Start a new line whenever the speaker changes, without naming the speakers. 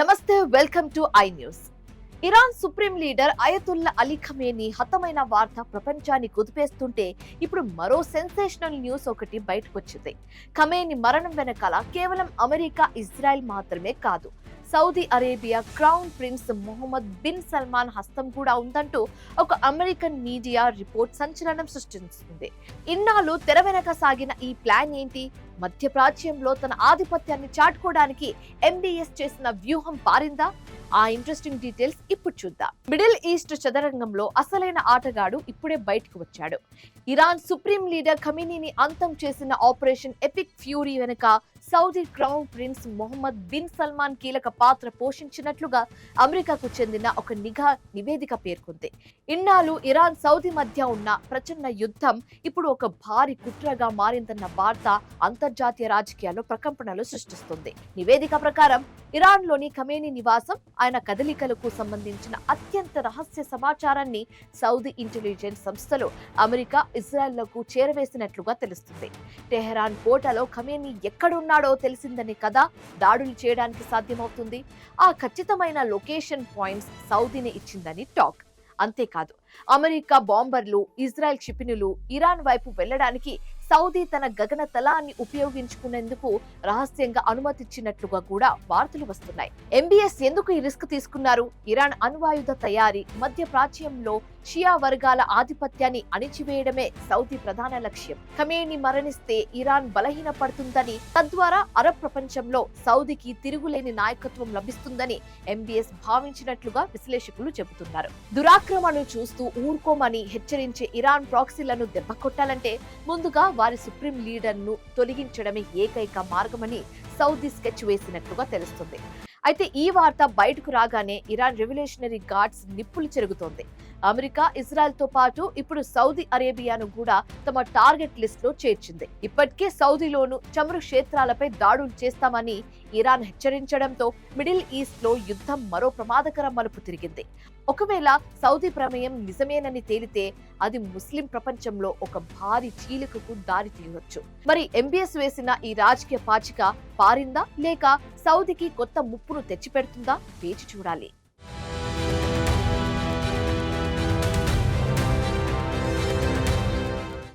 నమస్తే, welcome to I news. Iran supreme leader Ayatollah Ali Khamenei హతమైన వార్త ప్రపంచాన్ని కుదిపేస్తుంటే ఇప్పుడు మరో సెన్సేషనల్ న్యూస్ ఒకటి బయటకొచ్చింది. ఖమేనీ మరణం వెనకాల కేవలం అమెరికా, ఇజ్రాయెల్ మాత్రమే కాదు, Saudi Arabia crown prince Mohammed bin Salman హస్తం కూడా ఉందంటూ ఒక అమెరికన్ మీడియా రిపోర్ట్ సంచలనం సృష్టిస్తుంది. ఇన్నాళ్ళు తెర వెనక సాగిన ఈ ప్లాన్ ఏంటి? మధ్యప్రాచ్యంలో తన ఆధిపత్యాన్ని చాటుకోవడానికి ఎంబీఎస్ చేసిన వ్యూహం పారిందా? ఆ ఇంట్రెస్టింగ్ డీటెయిల్స్ ఇప్పుడు చూద్దాం. మిడిల్ ఈస్ట్ చదరంగంలో అసలైన ఆటగాడు ఇప్పుడే బయటకు వచ్చాడు. ఇరాన్ సుప్రీం లీడర్ ఖమేనీని అంతం చేసిన ఆపరేషన్ ఎపిక్ ఫ్యూరీ వెనుక Saudi crown prince Mohammed bin Salman కీలక పాత్ర పోషించినట్లుగా అమెరికాకు చెందిన ఒక నిఘా నివేదిక పేర్కొంది. ఇన్నాళ్ళు ఇరాన్ సౌదీ మధ్య ఉన్న ప్రచండ యుద్ధం ఇప్పుడు ఒక భారీ కుట్రగా మారిందన్న వార్త అంతర్జాతీయ రాజకీయాల్లో ప్రకంపనలు సృష్టిస్తుంది. నివేదిక ప్రకారం ఇరాన్ లోని ఖమేనీ నివాసం, ఆయన కదలికలకు సంబంధించిన అత్యంత రహస్య సమాచారాన్ని సౌదీ ఇంటెలిజెన్స్ సంస్థలు అమెరికా, ఇజ్రాయెల్లకు చేరవేసినట్లుగా తెలుస్తుంది. టెహరాన్ కోటలో ఖమేనీ ఎక్కడున్నాడో తెలిసిందని కదా దాడులు చేయడానికి సాధ్యమవుతుంది. ఆ ఖచ్చితమైన లొకేషన్ పాయింట్స్ సౌదీని ఇచ్చిందని టాక్. అంతేకాదు, అమెరికా బాంబర్లు, ఇజ్రాయెల్ క్షిపణులు ఇరాన్ వైపు వెళ్లడానికి సౌదీ తన గగన తలాన్ని ఉపయోగించుకునేందుకు రహస్యంగా అనుమతిచ్చినట్లుగా కూడా వార్తలు వస్తున్నాయి. ఎంబీఎస్ ఎందుకు ఈ రిస్క్ తీసుకున్నారు? ఇరాన్ అణ్వాయుధ తయారీ, మధ్య ప్రాచ్యంలో షియా వర్గాల ఆధిపత్యాన్ని అణిచివేయడమే సౌదీ ప్రధాన లక్ష్యం. ఖమేనీ మరణిస్తే ఇరాన్ బలహీనపడుతుందని, తద్వారా అరబ్ ప్రపంచంలో సౌదీకి తిరుగులేని నాయకత్వం లభిస్తుందని ఎంబీఎస్ భావించినట్లుగా విశ్లేషకులు చెబుతున్నారు. దురాక్రమణను చూస్తూ ఊరుకోమని హెచ్చరించే ఇరాన్ ప్రాక్సీలను దెబ్బకొట్టాలంటే ముందుగా వారి సుప్రీం లీడర్ ను తొలగించడమే ఏకైక మార్గమని సౌదీ స్కెచ్ వేసినట్లుగా తెలుస్తుంది. అయితే ఈ వార్త బయటకు రాగానే ఇరాన్ రెవల్యూషనరీ గార్డ్స్ నిప్పులు చెరుగుతోంది. అమెరికా, ఇజ్రాయెల్ తో పాటు ఇప్పుడు సౌదీ అరేబియాను కూడా తమ టార్గెట్ లిస్ట్ లో చేర్చింది. ఇప్పటికే సౌదీలోను చమురు క్షేత్రాలపై దాడులు చేస్తామని ఇరాన్ హెచ్చరించడంతో మిడిల్ ఈస్ట్ లో యుద్ధం మరో ప్రమాదకర మలుపు తిరిగింది. ఒకవేళ సౌదీ ప్రమేయం నిజమేనని తేలితే అది ముస్లిం ప్రపంచంలో ఒక భారీ చీలికకు దారి తీయవచ్చు. మరి ఎంబీఎస్ వేసిన ఈ రాజకీయ పాచిక పారిందా, లేక సౌదీకి కొత్త ముప్పును తెచ్చిపెడుతుందా? వేచి చూడాలి.